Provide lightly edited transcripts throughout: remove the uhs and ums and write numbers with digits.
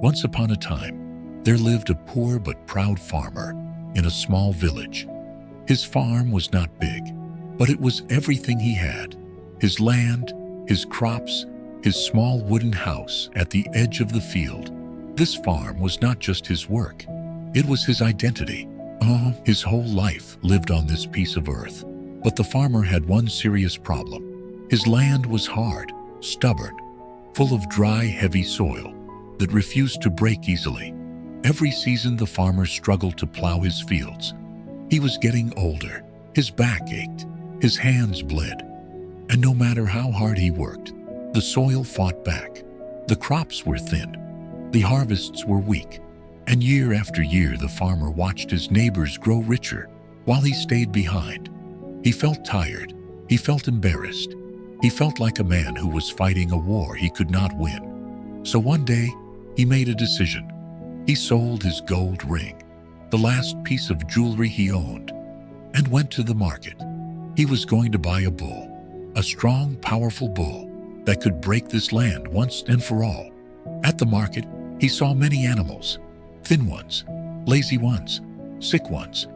Once upon a time, there lived a poor but proud farmer in a small village. His farm was not big, but it was everything he had. His land, his crops, his small wooden house at the edge of the field. This farm was not just his work, it was his identity. His whole life lived on this piece of earth. But the farmer had one serious problem. His land was hard, stubborn, full of dry, heavy soil that refused to break easily. Every season the farmer struggled to plow his fields. He was getting older, his back ached, his hands bled, and no matter how hard he worked, the soil fought back. The crops were thin, the harvests were weak, and year after year the farmer watched his neighbors grow richer while he stayed behind. He felt tired, he felt embarrassed, he felt like a man who was fighting a war he could not win. So one day, he made a decision. He sold his gold ring, the last piece of jewelry he owned, and went to the market. He was going to buy a bull, a strong, powerful bull that could break this land once and for all. At the market, he saw many animals, thin ones, lazy ones, sick ones,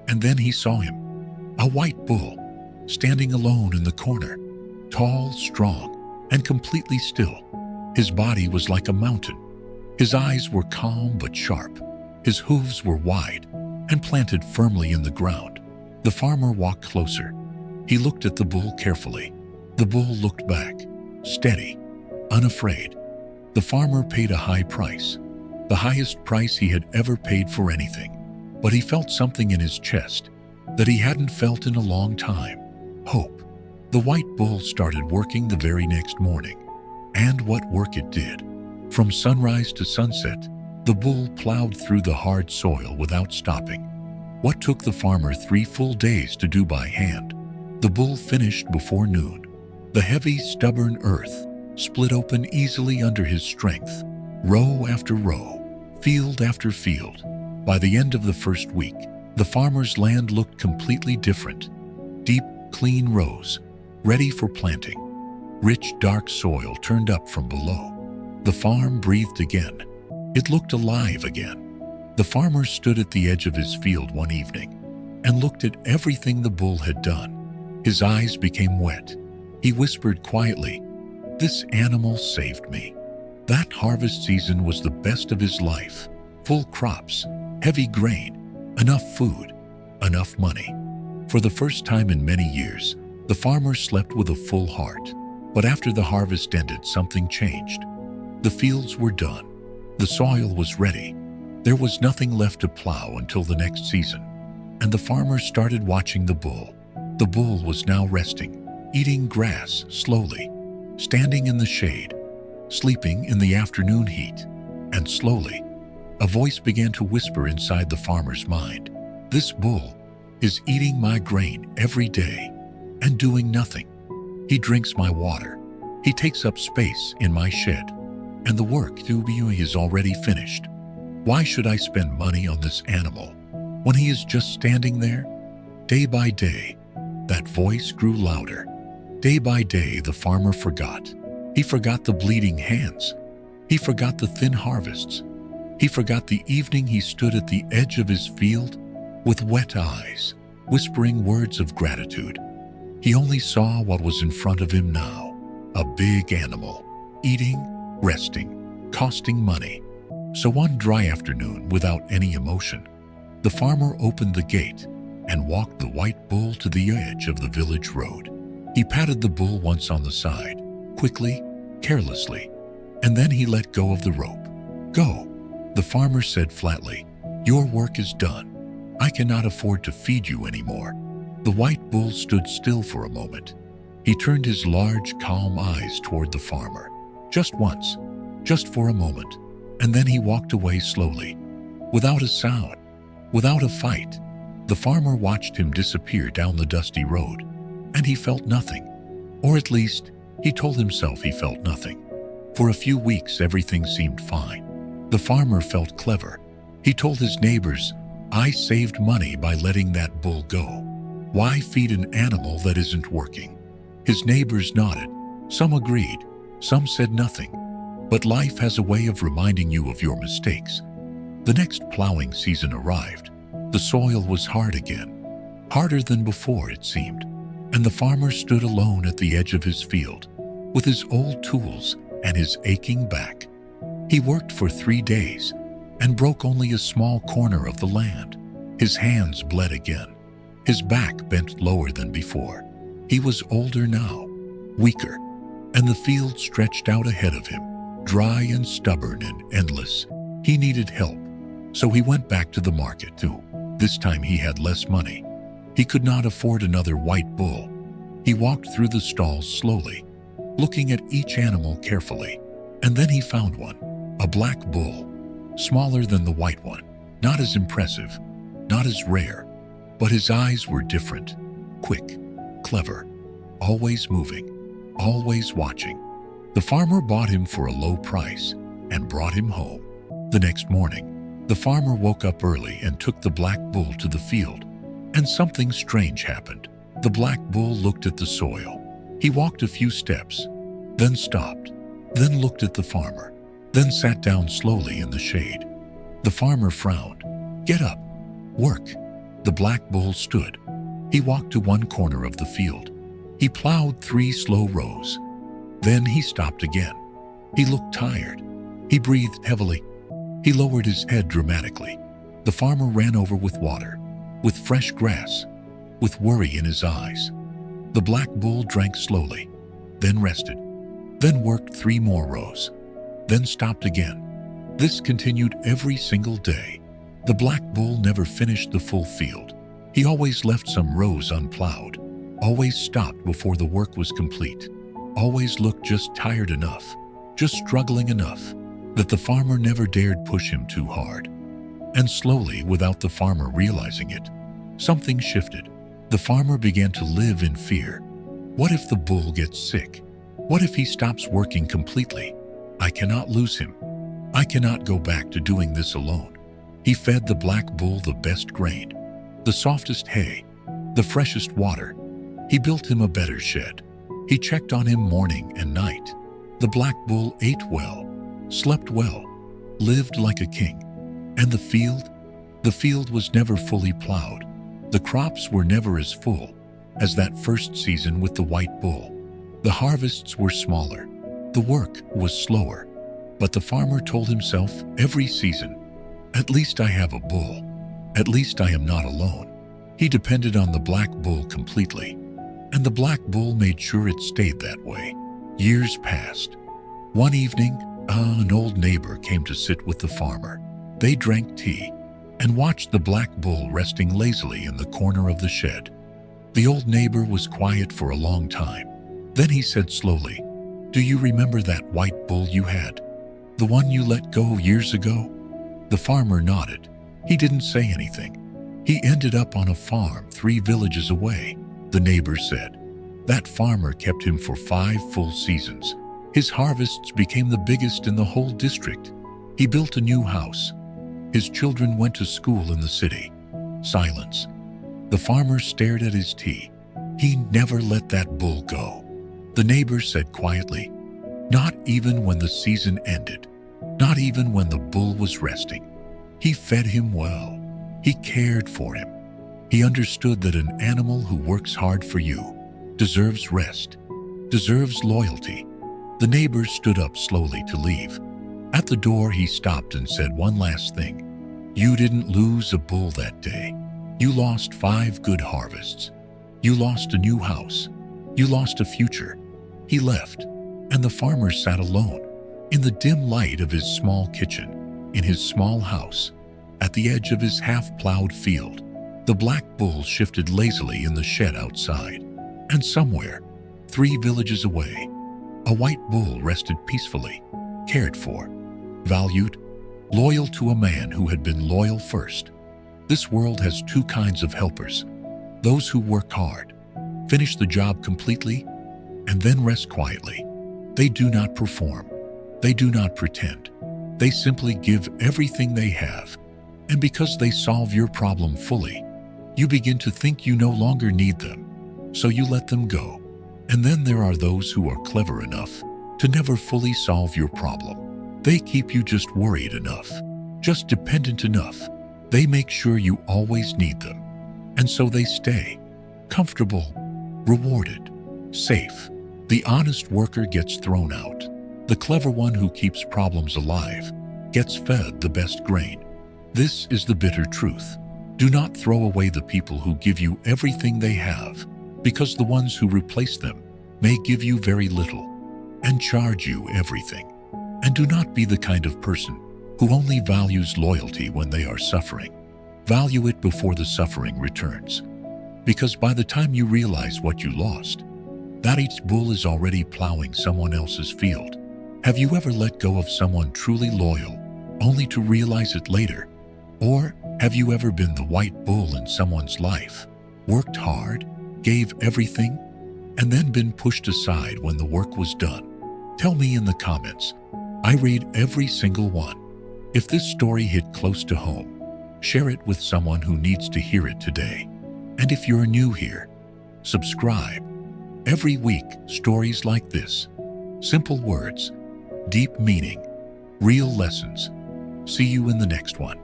and then he saw him. A white bull, standing alone in the corner, tall, strong, and completely still. His body was like a mountain. His eyes were calm but sharp. His hooves were wide and planted firmly in the ground. The farmer walked closer. He looked at the bull carefully. The bull looked back, steady, unafraid. The farmer paid a high price, the highest price he had ever paid for anything. But he felt something in his chest that he hadn't felt in a long time. Hope. The white bull started working the very next morning. And what work it did. From sunrise to sunset, the bull plowed through the hard soil without stopping. What took the farmer 3 full days to do by hand, the bull finished before noon. The heavy, stubborn earth split open easily under his strength, row after row, field after field. By the end of the first week, the farmer's land looked completely different. Deep, clean rows, ready for planting. Rich, dark soil turned up from below. The farm breathed again. It looked alive again. The farmer stood at the edge of his field one evening and looked at everything the bull had done. His eyes became wet. He whispered quietly, "This animal saved me." That harvest season was the best of his life. Full crops, heavy grain, enough food, enough money. For the first time in many years, the farmer slept with a full heart. But after the harvest ended, something changed. The fields were done. The soil was ready. There was nothing left to plow until the next season. And the farmer started watching the bull. The bull was now resting, eating grass slowly, standing in the shade, sleeping in the afternoon heat. And slowly, a voice began to whisper inside the farmer's mind. "This bull is eating my grain every day and doing nothing. He drinks my water. He takes up space in my shed. And the work to be is already finished. Why should I spend money on this animal when he is just standing there?" Day by day, that voice grew louder. Day by day, the farmer forgot. He forgot the bleeding hands. He forgot the thin harvests. He forgot the evening he stood at the edge of his field with wet eyes, whispering words of gratitude. He only saw what was in front of him now, a big animal, eating, resting, costing money. So one dry afternoon, without any emotion, the farmer opened the gate and walked the white bull to the edge of the village road. He patted the bull once on the side, quickly, carelessly, and then he let go of the rope. "Go," the farmer said flatly. "Your work is done. I cannot afford to feed you anymore." The white bull stood still for a moment. He turned his large, calm eyes toward the farmer. Just once, just for a moment, and then he walked away slowly, without a sound, without a fight. The farmer watched him disappear down the dusty road, and he felt nothing. Or at least, he told himself he felt nothing. For a few weeks, everything seemed fine. The farmer felt clever. He told his neighbors, "I saved money by letting that bull go. Why feed an animal that isn't working?" His neighbors nodded. Some agreed. Some said nothing. But life has a way of reminding you of your mistakes. The next plowing season arrived. The soil was hard again, harder than before it seemed, and the farmer stood alone at the edge of his field, with his old tools and his aching back. He worked for 3 days and broke only a small corner of the land. His hands bled again. His back bent lower than before. He was older now, weaker, and the field stretched out ahead of him, dry and stubborn and endless. He needed help, so he went back to the market too. This time he had less money. He could not afford another white bull. He walked through the stalls slowly, looking at each animal carefully, and then he found one, a black bull, smaller than the white one, not as impressive, not as rare, but his eyes were different, quick, clever, always moving, always watching. The farmer bought him for a low price and brought him home. The next morning, the farmer woke up early and took the black bull to the field, and something strange happened. The black bull looked at the soil. He walked a few steps, then stopped, then looked at the farmer, then sat down slowly in the shade. The farmer frowned. "Get up. Work." The black bull stood. He walked to one corner of the field. He plowed 3 slow rows. Then he stopped again. He looked tired. He breathed heavily. He lowered his head dramatically. The farmer ran over with water, with fresh grass, with worry in his eyes. The black bull drank slowly, then rested, then worked 3 more rows, then stopped again. This continued every single day. The black bull never finished the full field. He always left some rows unplowed, always stopped before the work was complete, always looked just tired enough, just struggling enough, that the farmer never dared push him too hard. And slowly, without the farmer realizing it, something shifted. The farmer began to live in fear. What if the bull gets sick? What if he stops working completely? I cannot lose him. I cannot go back to doing this alone. He fed the black bull the best grain, the softest hay, the freshest water. He built him a better shed. He checked on him morning and night. The black bull ate well, slept well, lived like a king. And the field was never fully plowed. The crops were never as full as that first season with the white bull. The harvests were smaller. The work was slower. But the farmer told himself every season, "At least I have a bull. At least I am not alone." He depended on the black bull completely, and the black bull made sure it stayed that way. Years passed. One evening, an old neighbor came to sit with the farmer. They drank tea and watched the black bull resting lazily in the corner of the shed. The old neighbor was quiet for a long time. Then he said slowly, "Do you remember that white bull you had? The one you let go years ago?" The farmer nodded. He didn't say anything. "He ended up on a farm 3 villages away," the neighbor said. "That farmer kept him for 5 full seasons. His harvests became the biggest in the whole district. He built a new house. His children went to school in the city." Silence. The farmer stared at his tea. "He never let that bull go," the neighbor said quietly. "Not even when the season ended. Not even when the bull was resting. He fed him well. He cared for him. He understood that an animal who works hard for you deserves rest, deserves loyalty." The neighbor stood up slowly to leave. At the door, he stopped and said one last thing. "You didn't lose a bull that day. You lost 5 good harvests. You lost a new house. You lost a future." He left, and the farmer sat alone, in the dim light of his small kitchen, in his small house, at the edge of his half-plowed field. The black bull shifted lazily in the shed outside, and somewhere, 3 villages away, a white bull rested peacefully, cared for, valued, loyal to a man who had been loyal first. This world has 2 kinds of helpers: those who work hard, finish the job completely, and then rest quietly. They do not perform. They do not pretend. They simply give everything they have. And because they solve your problem fully, you begin to think you no longer need them, so you let them go. And then there are those who are clever enough to never fully solve your problem. They keep you just worried enough, just dependent enough. They make sure you always need them. And so they stay comfortable, rewarded, safe. The honest worker gets thrown out. The clever one who keeps problems alive gets fed the best grain. This is the bitter truth. Do not throw away the people who give you everything they have, because the ones who replace them may give you very little and charge you everything. And do not be the kind of person who only values loyalty when they are suffering. Value it before the suffering returns. Because by the time you realize what you lost, that each bull is already plowing someone else's field. Have you ever let go of someone truly loyal, only to realize it later? Or have you ever been the white bull in someone's life, worked hard, gave everything, and then been pushed aside when the work was done? Tell me in the comments. I read every single one. If this story hit close to home, share it with someone who needs to hear it today. And if you're new here, subscribe. Every week, stories like this. Simple words, deep meaning, real lessons. See you in the next one.